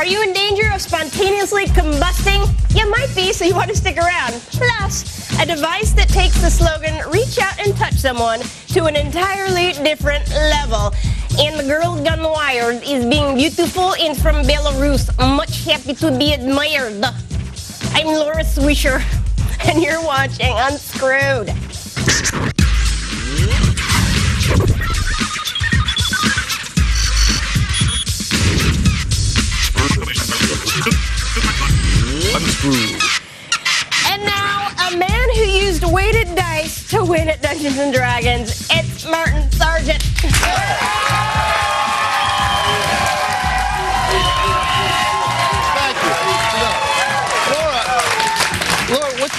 Are you in danger of spontaneously combusting? You might be, so you want to stick around. Plus, a device that takes the slogan, reach out and touch someone, to an entirely different level. And the girl gone wired is being beautiful and from Belarus. Much happy to be admired. I'm Laura Swisher, and you're watching Unscrewed. Unscrewed. And now, a man who used weighted dice to win at Dungeons & Dragons. It's Martin Sargent. Laura, what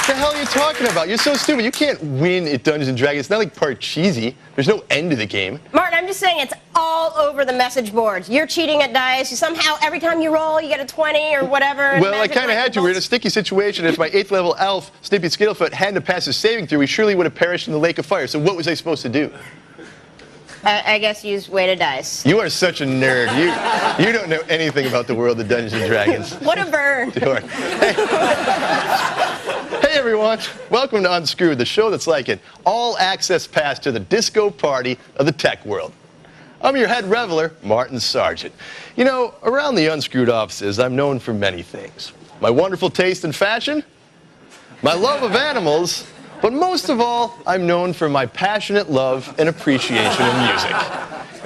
the hell are you talking about? You're so stupid. You can't win at Dungeons & Dragons. It's not like Parcheesi. There's no end to the game. Martin, I'm just saying it's all over the message boards. You're cheating at dice. You somehow, every time you roll, you get a 20 or whatever. Well, I kind of had to. We're in a sticky situation. If my 8th level elf, Snippy Skittlefoot, hadn't to pass his saving throw, he surely would have perished in the lake of fire. So what was I supposed to do? I guess use weighted dice. You are such a nerd. You don't know anything about the world of Dungeons & Dragons. What a burn. Sure. Hey everyone, welcome to Unscrewed, the show that's like an all-access pass to the disco party of the tech world. I'm your head reveler, Martin Sargent. You know, around the Unscrewed offices, I'm known for many things. My wonderful taste in fashion, my love of animals, but most of all, I'm known for my passionate love and appreciation of music.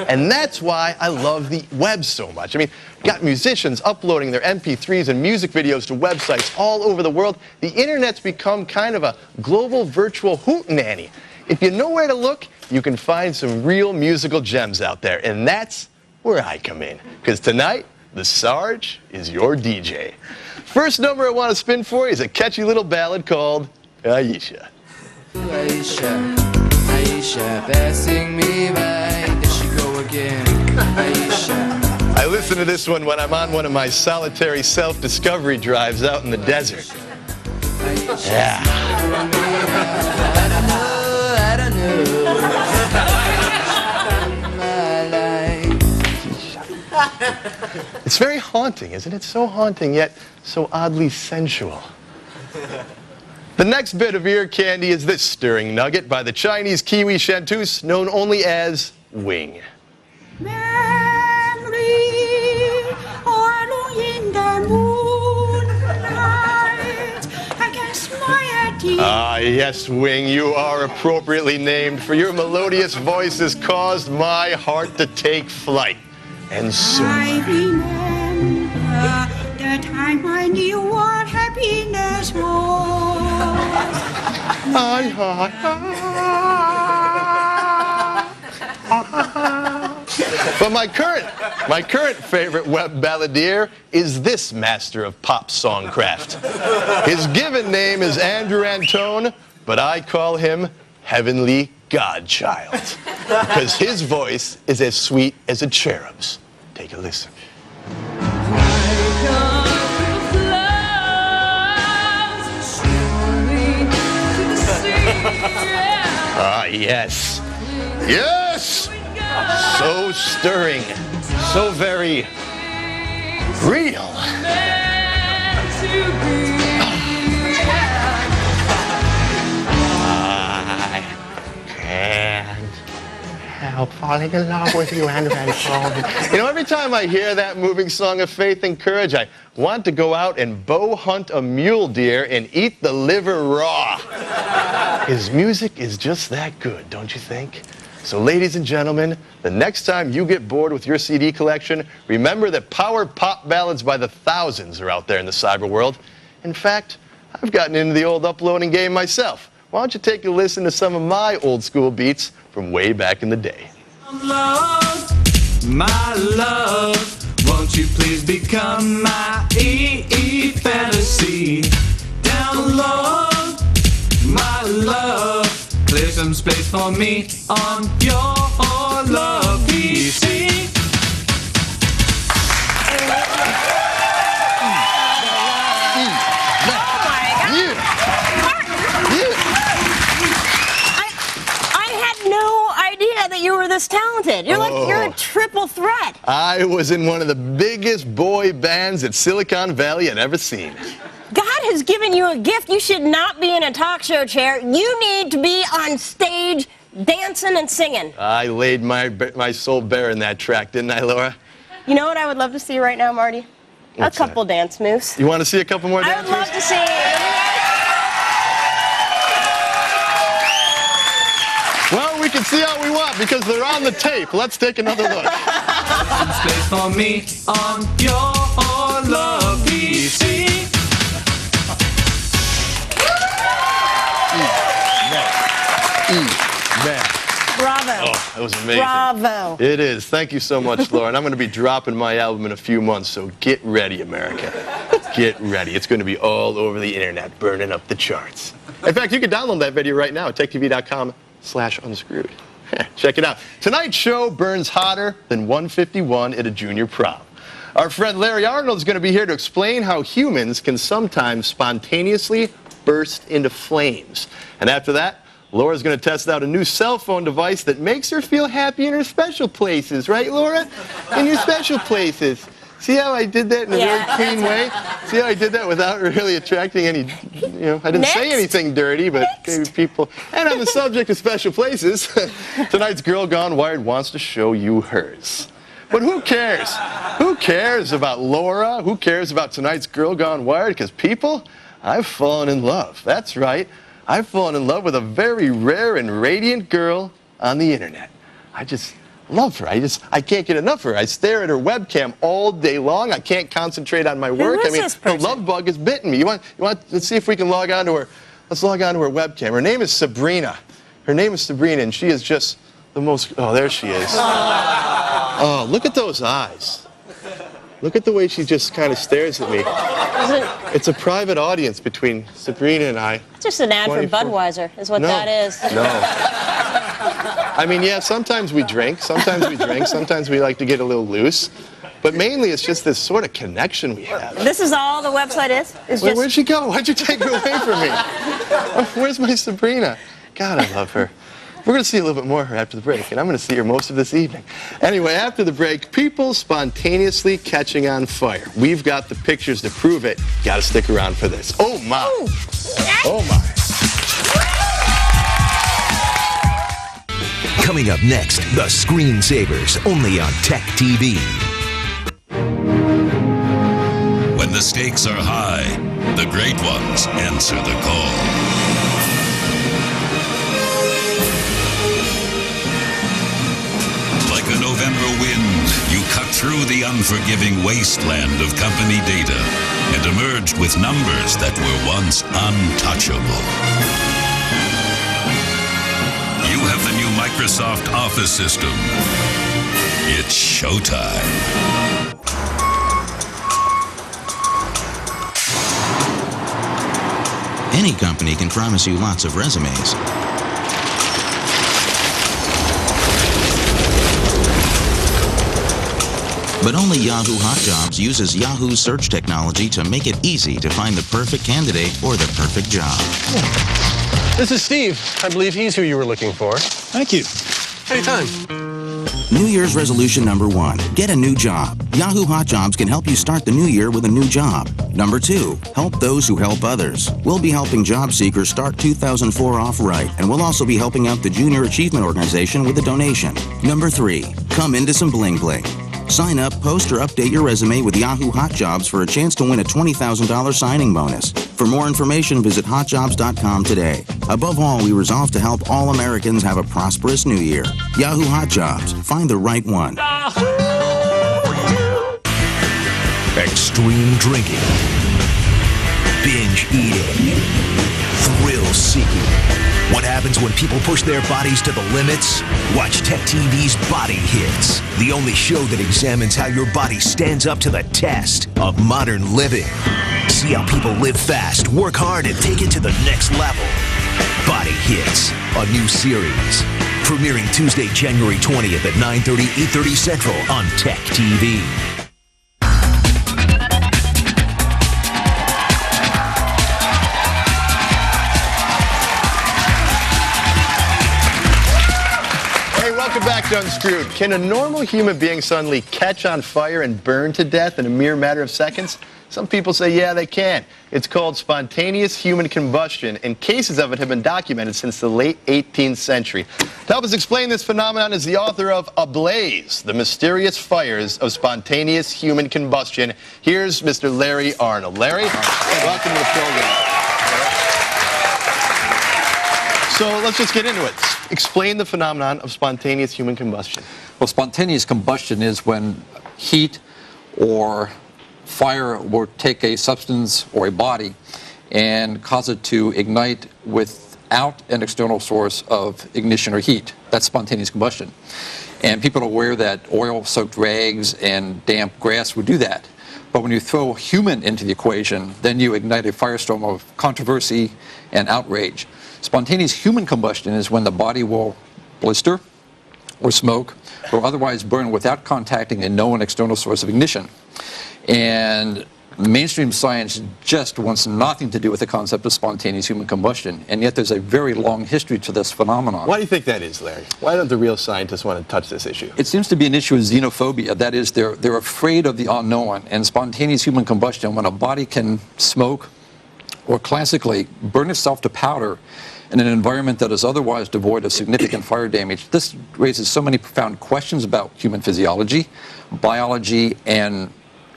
And that's why I love the web so much. I mean, got musicians uploading their MP3s and music videos to websites all over the world. The internet's become kind of a global virtual hootenanny. If you know where to look, you can find some real musical gems out there. And that's where I come in. Because tonight, the Sarge is your DJ. First number I want to spin for you is a catchy little ballad called Aisha. Aisha, Aisha, passing me by. There she go again. Aisha. I listen to this one when I'm on one of my solitary self-discovery drives out in the desert. Yeah. I don't know. It's very haunting, isn't it? So haunting, yet so oddly sensual. The next bit of ear candy is this stirring nugget by the Chinese Kiwi chanteuse known only as Wing. Ah, yes, Wing, you are appropriately named, for your melodious voice has caused my heart to take flight. And soar. I remember the time I knew what happiness was. But my current favorite web balladeer is this master of pop songcraft. His given name is Andrew Antone, but I call him Heavenly Godchild, because his voice is as sweet as a cherub's. Take a listen. Ah, yes. Yes! So stirring. So very real. I can't help falling in love with you, Andrew. You know, every time I hear that moving song of faith and courage, I want to go out and bow hunt a mule deer and eat the liver raw. His music is just that good, don't you think? So, ladies and gentlemen, the next time you get bored with your CD collection, remember that power pop ballads by the thousands are out there in the cyber world. In fact, I've gotten into the old uploading game myself. Why don't you take a listen to some of my old school beats from way back in the day? Love, my love, won't you please become my fantasy? Download, my love, clear some space for me on your love PC. I had no idea that you were this talented. You're a triple threat. I was in one of the biggest boy bands that Silicon Valley had ever seen. God has given you a gift. You should not be in a talk show chair. You need to be on stage dancing and singing. I laid my soul bare in that track, didn't I, Laura? You know what I would love to see right now, Marty? What's a couple dance moves. You want to see a couple more dance I would love to see. Well, we can see all we want because they're on the tape. Let's take another look. Some space for me on your love PC. Man. Bravo. Oh, that was amazing. Bravo. It is. Thank you so much, Laura. And I'm going to be dropping my album in a few months, so get ready, America. Get ready. It's going to be all over the internet, burning up the charts. In fact, you can download that video right now at techtv.com/unscrewed. Check it out. Tonight's show burns hotter than 151 at a junior prom. Our friend Larry Arnold is going to be here to explain how humans can sometimes spontaneously burst into flames. And after that, Laura's going to test out a new cell phone device that makes her feel happy in her special places. Right, Laura? In your special places. See how I did that in a very clean way? See how I did that without really attracting any, I didn't say anything dirty, but maybe people. And on the subject of special places, tonight's Girl Gone Wired wants to show you hers. But who cares? Who cares about Laura? Who cares about tonight's Girl Gone Wired? Because people, I've fallen in love. That's right. I've fallen in love with a very rare and radiant girl on the internet. I just love her. I can't get enough of her. I stare at her webcam all day long. I can't concentrate on my work. Who is this person? The love bug has bitten me. You want? Let's see if we can log on to her. Let's log on to her webcam. Her name is Sabrina. Her name is Sabrina, and she is just the most. Oh, there she is. Oh, look at those eyes. Look at the way she just kind of stares at me. It's a private audience between Sabrina and I. It's just an ad for Budweiser, is what that is. No. I mean, yeah, sometimes we drink. Sometimes we like to get a little loose. But mainly it's just this sort of connection we have. This is all the website is? Where'd she go? Why'd you take her away from me? Where's my Sabrina? God, I love her. We're going to see a little bit more of her after the break, and I'm going to see her most of this evening. Anyway, after the break, people spontaneously catching on fire. We've got the pictures to prove it. Got to stick around for this. Oh, my. Oh, my. Coming up next, the Screensavers, only on TechTV. When the stakes are high, the great ones answer the call. Like a November wind, you cut through the unforgiving wasteland of company data and emerged with numbers that were once untouchable. You have the new Microsoft Office system. It's showtime. Any company can promise you lots of resumes. But only Yahoo Hot Jobs uses Yahoo's search technology to make it easy to find the perfect candidate or the perfect job. This is Steve. I believe he's who you were looking for. Thank you. Anytime. New Year's resolution number 1, get a new job. Yahoo Hot Jobs can help you start the new year with a new job. Number 2, help those who help others. We'll be helping job seekers start 2004 off right, and we'll also be helping out the Junior Achievement Organization with a donation. Number 3, come into some bling bling. Sign up, post, or update your resume with Yahoo Hot Jobs for a chance to win a $20,000 signing bonus. For more information, visit hotjobs.com today. Above all, we resolve to help all Americans have a prosperous new year. Yahoo Hot Jobs. Find the right one. Extreme drinking, binge eating, thrill seeking. What happens when people push their bodies to the limits? Watch TechTV's Body Hits, the only show that examines how your body stands up to the test of modern living. See how people live fast, work hard, and take it to the next level. Body Hits, a new series. Premiering Tuesday, January 20th at 9:30, 8:30 Central on TechTV. Welcome back to Unscrewed. Can a normal human being suddenly catch on fire and burn to death in a mere matter of seconds? Some people say, yeah, they can. It's called spontaneous human combustion, and cases of it have been documented since the late 18th century. To help us explain this phenomenon is the author of Ablaze, The Mysterious Fires of Spontaneous Human Combustion. Here's Mr. Larry Arnold. Larry, welcome to the program. So let's just get into it. Explain the phenomenon of spontaneous human combustion. Well, spontaneous combustion is when heat or fire will take a substance or a body and cause it to ignite without an external source of ignition or heat. That's spontaneous combustion. And people are aware that oil-soaked rags and damp grass would do that. But when you throw human into the equation, then you ignite a firestorm of controversy and outrage. Spontaneous human combustion is when the body will blister or smoke or otherwise burn without contacting a known external source of ignition. And mainstream science just wants nothing to do with the concept of spontaneous human combustion, and yet there's a very long history to this phenomenon. Why do you think that is, Larry? Why don't the real scientists want to touch this issue? It seems to be an issue of xenophobia. That is, they're afraid of the unknown, and spontaneous human combustion, when a body can smoke or classically burn itself to powder in an environment that is otherwise devoid of significant fire damage. This raises so many profound questions about human physiology, biology, and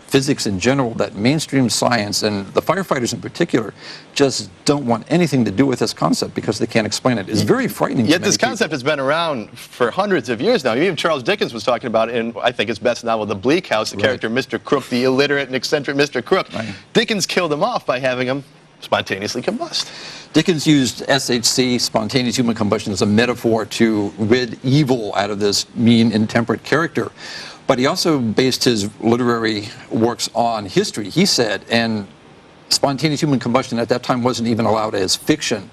physics in general that mainstream science, and the firefighters in particular, just don't want anything to do with this concept because they can't explain it. It's very frightening. Yet this concept has been around for hundreds of years now. Even Charles Dickens was talking about it in, I think, his best novel, The Bleak House, the character Mr. Crook, the illiterate and eccentric Mr. Crook. Dickens killed him off by having him spontaneously combust. Dickens used SHC, spontaneous human combustion, as a metaphor to rid evil out of this mean, intemperate character. But he also based his literary works on history. He said, and spontaneous human combustion at that time wasn't even allowed as fiction.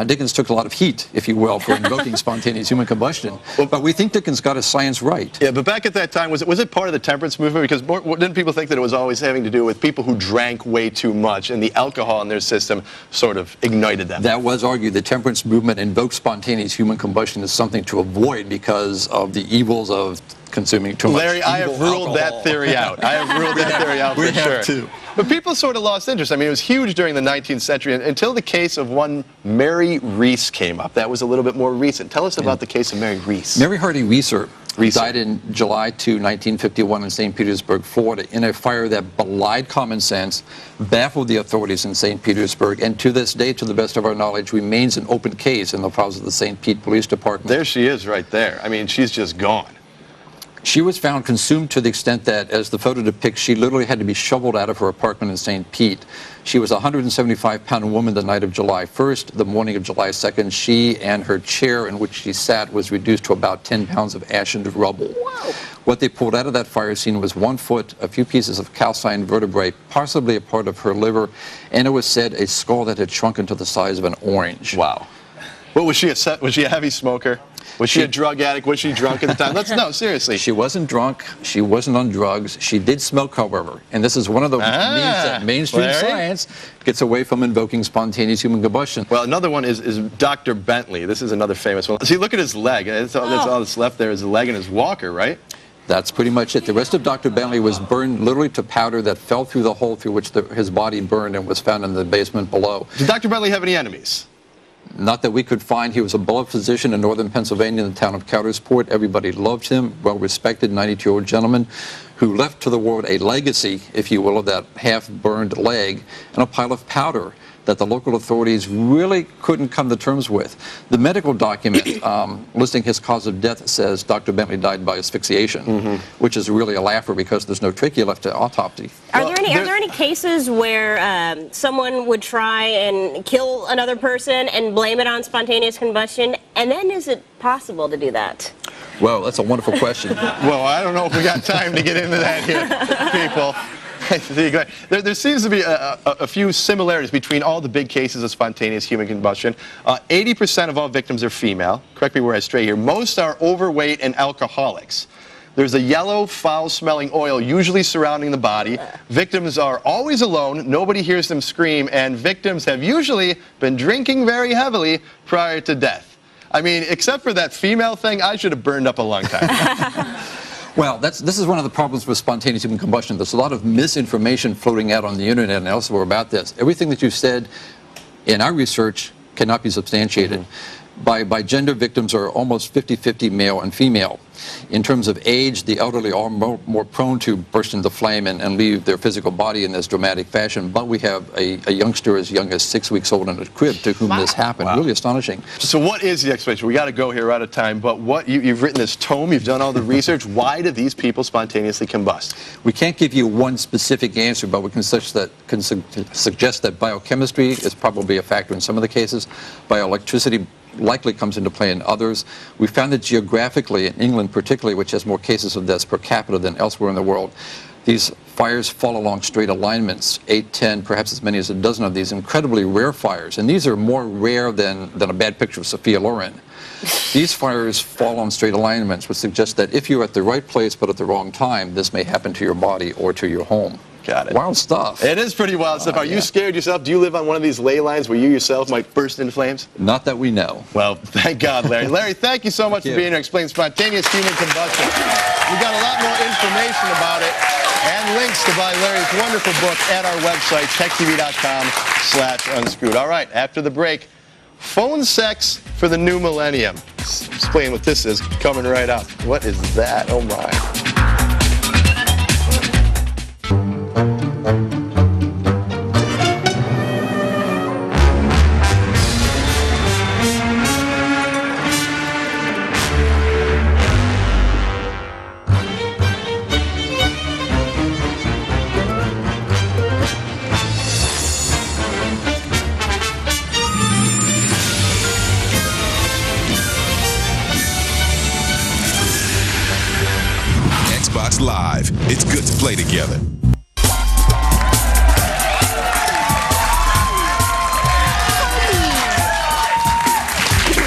Dickens took a lot of heat, if you will, for invoking spontaneous human combustion. But we think Dickens got his science right. Yeah, but back at that time, was it part of the temperance movement? Because didn't people think that it was always having to do with people who drank way too much, and the alcohol in their system sort of ignited them? That was argued. The temperance movement invoked spontaneous human combustion as something to avoid because of the evils of consuming too much. Larry, I have ruled that theory out. I have ruled that theory out for sure. We have too. But people sort of lost interest. I mean, it was huge during the 19th century until the case of one Mary Reese came up. That was a little bit more recent. Tell us about the case of Mary Reese. Mary Hardy Reeser died in July 2, 1951 in St. Petersburg, Florida, in a fire that belied common sense, baffled the authorities in St. Petersburg, and to this day, to the best of our knowledge, remains an open case in the files of the St. Pete Police Department. There she is right there. I mean, she's just gone. She was found consumed to the extent that, as the photo depicts, she literally had to be shoveled out of her apartment in St. Pete. She was a 175-pound woman the night of July 1st. The morning of July 2nd, she and her chair in which she sat was reduced to about 10 pounds of ash and rubble. Wow. What they pulled out of that fire scene was 1 foot, a few pieces of calcined vertebrae, possibly a part of her liver, and it was said a skull that had shrunken to the size of an orange. Wow. Well, was she a heavy smoker? Was she a drug addict? Was she drunk at the time? No, seriously. She wasn't drunk. She wasn't on drugs. She did smoke, however. And this is one of the means that mainstream science gets away from invoking spontaneous human combustion. Well, another one is Dr. Bentley. This is another famous one. See, look at his leg. That's all that's left there is the leg and his walker, right? That's pretty much it. The rest of Dr. Bentley was burned literally to powder that fell through the hole through which his body burned and was found in the basement below. Did Dr. Bentley have any enemies? Not that we could find. He was a beloved physician in northern Pennsylvania in the town of Coudersport. Everybody loved him, well-respected 92-year-old gentleman who left to the world a legacy, if you will, of that half-burned leg and a pile of powder that the local authorities really couldn't come to terms with. The medical document listing his cause of death says Dr. Bentley died by asphyxiation, which is really a laugher because there's no trachea left to autopsy. Are there any cases where someone would try and kill another person and blame it on spontaneous combustion, and then is it possible to do that? Well, that's a wonderful question. Well, I don't know if we got time to get into that here, people. There seems to be a few similarities between all the big cases of spontaneous human combustion. 80% of all victims are female. Correct me where I stray here. Most are overweight and alcoholics. There's a yellow, foul-smelling oil usually surrounding the body. Victims are always alone. Nobody hears them scream. And victims have usually been drinking very heavily prior to death. I mean, except for that female thing, I should have burned up a long time. Well, this is one of the problems with spontaneous human combustion. There's a lot of misinformation floating out on the internet and elsewhere about this. Everything that you've said in our research cannot be substantiated. By gender, victims are almost 50-50 male and female. In terms of age, the elderly are more prone to burst into flame and leave their physical body in this dramatic fashion. But we have a youngster as young as 6 weeks old in a crib to whom this happened. Really astonishing. So what is the explanation? We got to go here, we're out of time. But what you've written this tome, you've done all the research. Why do these people spontaneously combust? We can't give you one specific answer, but we can suggest that biochemistry is probably a factor in some of the cases. Bioelectricity likely comes into play in others. We found that geographically, in England particularly, which has more cases of deaths per capita than elsewhere in the world, these fires fall along straight alignments, 8, 10, perhaps as many as a dozen of these incredibly rare fires. And these are more rare than a bad picture of Sophia Loren. These fires fall on straight alignments, which suggests that if you're at the right place but at the wrong time, this may happen to your body or to your home. Got it. Wild stuff. It is pretty wild stuff. Are you scared yourself? Do you live on one of these ley lines where you yourself might burst into flames? Not that we know. Well, thank God, Larry. Larry, thank you so much for being here, explaining spontaneous human combustion. We've got a lot more information about it and links to buy Larry's wonderful book at our website, techtv.com/unscrewed. All right, after the break, phone sex for the new millennium. Explain what this is coming right up. What is that? Oh, my. Live. It's good to play together.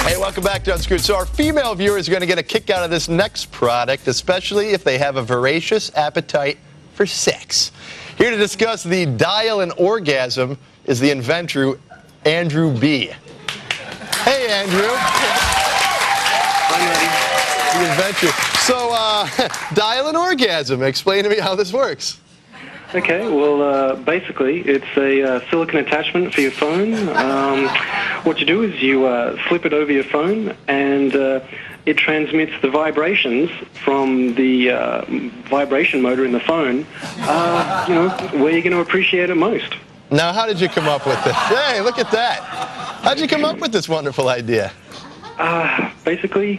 Hey, welcome back to Unscrewed. So our female viewers are going to get a kick out of this next product, especially if they have a voracious appetite for sex. Here to discuss the dial and orgasm is the inventor, Andrew B. Hey, Andrew. The inventor. So, dial and orgasm. Explain to me how this works. Okay, well, basically, it's a silicone attachment for your phone. What you do is you slip it over your phone, and it transmits the vibrations from the vibration motor in the phone, where you're going to appreciate it most. Now, how did you come up with this? Hey, look at that. How'd you come up with this wonderful idea? Basically...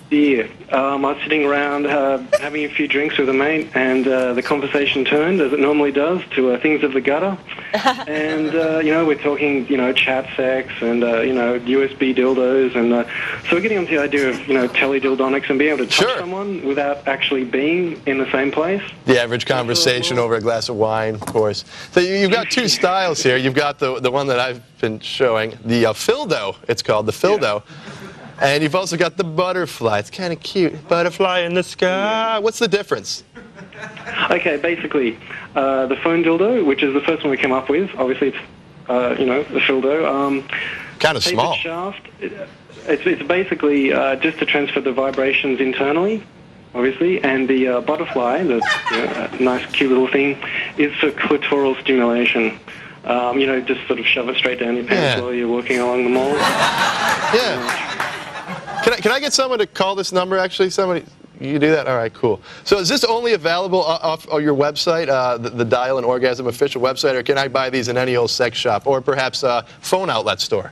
Yeah, I was sitting around having a few drinks with a mate, and the conversation turned, as it normally does, to things of the gutter. And, we're talking, chat sex and, USB dildos. And so we're getting onto the idea of, teledildonics and being able to touch someone without actually being in the same place. The average conversation over a glass of wine, of course. So you've got two styles here. You've got the one that I've been showing, the Fildo, it's called, the Fildo. Yeah. And you've also got the butterfly. It's kind of cute. Butterfly in the sky. What's the difference? Okay, basically, the phone dildo, which is the first one we came up with. Obviously, it's, the Fildo. Kind of small. Shaft. It's basically just to transfer the vibrations internally, obviously. And the butterfly, the nice, cute little thing, is for clitoral stimulation. Just sort of shove it straight down your pants while you're walking along the mall. Yeah. Can I get someone to call this number, actually? Somebody, you do that? All right, cool. So is this only available off your website, the Dial and Orgasm official website, or can I buy these in any old sex shop, or perhaps a phone outlet store?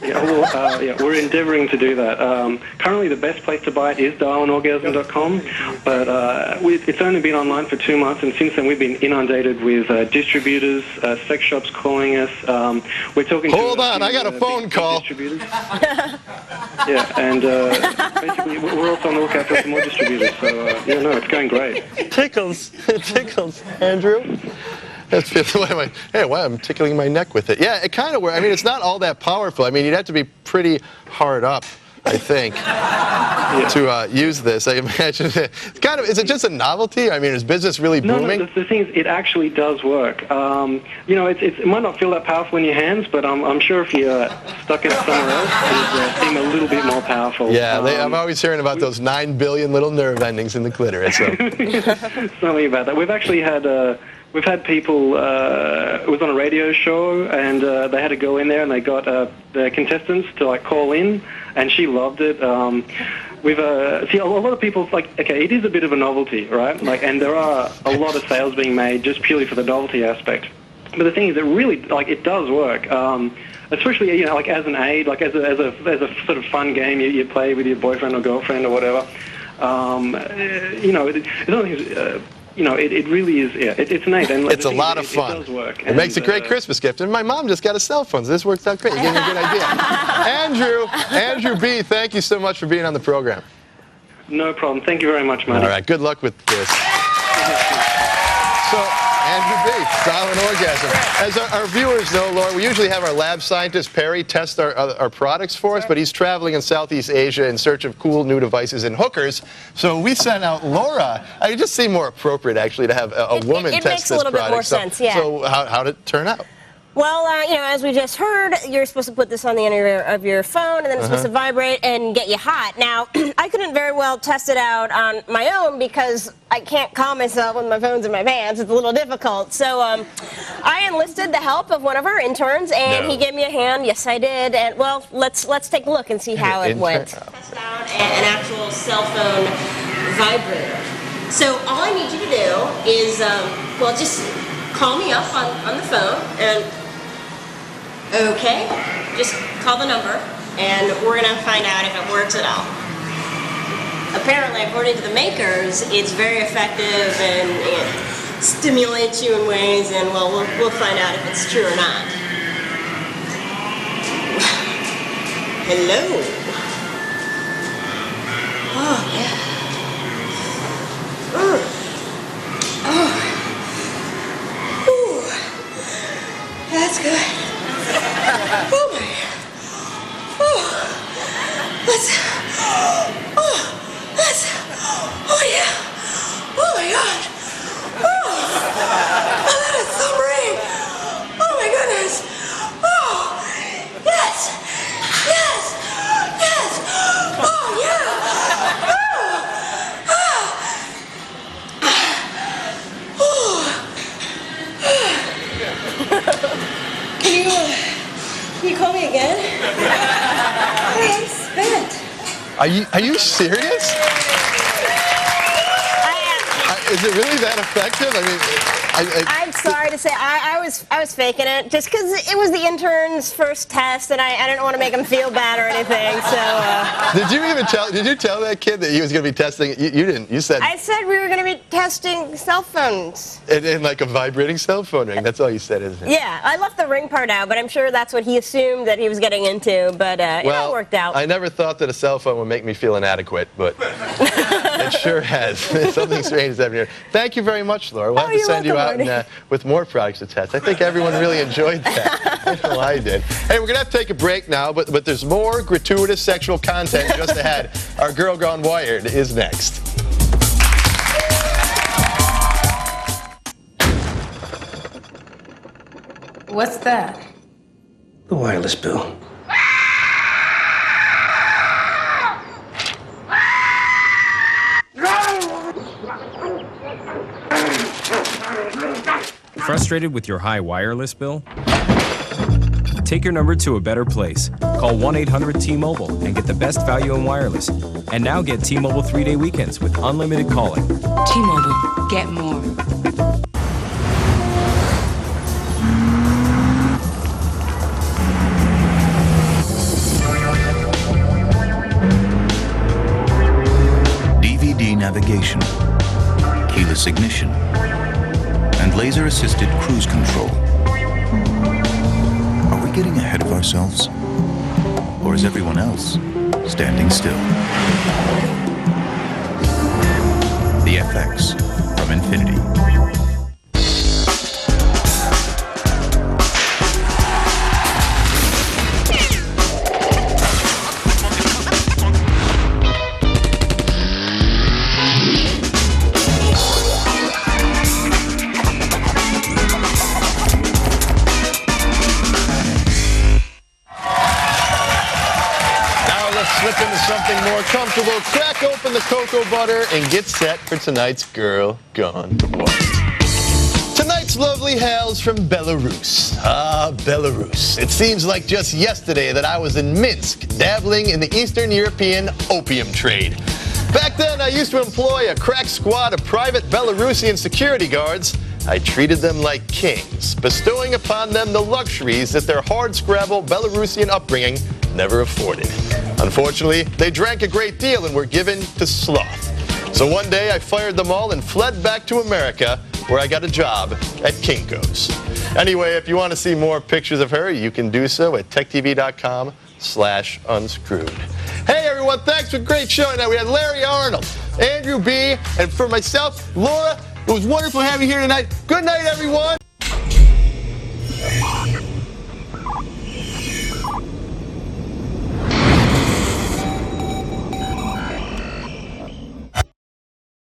We're endeavoring to do that. Currently, the best place to buy it is dialandorgasm.com, but it's only been online for 2 months, and since then we've been inundated with distributors, sex shops calling us. We're talking. Hold on, I got a phone call. Distributors. And basically we're also on the lookout for some more distributors. So it's going great. Tickles, Andrew. Hey, why I'm tickling my neck with it. Yeah, it kind of works. I mean, it's not all that powerful. I mean, you'd have to be pretty hard up I think, to use this. I imagine it's kind of. Is it just a novelty? I mean, is business really booming? No, the thing is, it actually does work. You know, it might not feel that powerful in your hands, but I'm sure if you stuck it somewhere else, it would seem a little bit more powerful. Yeah, I'm always hearing about those 9 billion little nerve endings in the clitoris. So. Something about that. We've actually had. We've had people, it was on a radio show, and they had to go in there, and they got the contestants to, like, call in, and she loved it. We've, see, a lot of people, like, okay, it is a bit of a novelty, right? Like, and there are a lot of sales being made just purely for the novelty aspect. But the thing is, it really, like, it does work. Especially, you know, like, as an aid, like, as a sort of fun game you play with your boyfriend or girlfriend or whatever. You know, you know, it really is, yeah, it's neat. And it's a lot of fun. It does work. It makes a great Christmas gift. And my mom just got a cell phone, so this works out great. You gave me a good idea. Andrew B., thank you so much for being on the program. No problem. Thank you very much, Marty. All right, good luck with this. So, Andrew B., silent orgasm. As our viewers know, Laura, we usually have our lab scientist, Perry, test our products for us, but he's traveling in Southeast Asia in search of cool new devices and hookers. So we sent out Laura. It just seemed more appropriate, actually, to have a woman test this product. It makes a little bit more sense, yeah. So how did it turn out? Well, you know, as we just heard, you're supposed to put this on the end of your phone, and then it's supposed to vibrate and get you hot. Now, I couldn't very well test it out on my own because I can't calm myself when my phone's in my pants. It's a little difficult. So I enlisted the help of one of our interns, and he gave me a hand. Yes, I did. And, well, let's take a look and see how it went. Test out an actual cell phone vibrator. So all I need you to do is, well, just call me up on the phone, and okay, just call the number, and we're going to find out if it works at all. Apparently, according to the makers, it's very effective and it stimulates you in ways, and well, we'll find out if it's true or not. Hello. Oh, yeah. Oh. Ooh. That's good. Oh my. Oh. Oh yeah. Oh my God. Oh, that is submarine. Oh my goodness. Oh, yes. Yes. Yes. Oh yeah. Can you call me again? I'm spent. Are you serious? Is it really that effective? I mean, I'm sorry to say, I was faking it just because it was the intern's first test, and I didn't want to make him feel bad or anything. So. Did you tell that kid that he was going to be testing? You didn't. You said. I said we were going to be testing cell phones. In like a vibrating cell phone ring. That's all you said, isn't it? Yeah, I left the ring part out, but I'm sure that's what he assumed that he was getting into. But it all worked out. I never thought that a cell phone would make me feel inadequate, but it sure has. Something strange is happening here. Thank you very much, Laura. We'll have to send you out with more products to test. I think everyone really enjoyed that. I know I did. Hey, we're going to have to take a break now, but there's more gratuitous sexual content just ahead. Our Girl Gone Wired is next. What's that? The wireless bill. Frustrated with your high wireless bill? Take your number to a better place. Call 1-800-T-Mobile and get the best value in wireless. And now get T-Mobile 3-day weekends with unlimited calling. T-Mobile, get more. DVD navigation, keyless ignition, and laser-assisted cruise control. Are we getting ahead of ourselves? Or is everyone else standing still? The FX from Infinity. slip into something more comfortable, crack open the cocoa butter, and get set for tonight's Girl Gone Wild. Tonight's lovely hails from Belarus. Ah, Belarus. It seems like just yesterday that I was in Minsk, dabbling in the Eastern European opium trade. Back then, I used to employ a crack squad of private Belarusian security guards. I treated them like kings, bestowing upon them the luxuries that their hard-scrabble Belarusian upbringing never afforded. Unfortunately, they drank a great deal and were given to sloth. So one day, I fired them all and fled back to America, where I got a job at Kinko's. Anyway, if you want to see more pictures of her, you can do so at techtv.com/unscrewed. Hey everyone, thanks for a great show tonight. We had Larry Arnold, Andrew B., and for myself, Laura. It was wonderful having you here tonight. Good night, everyone.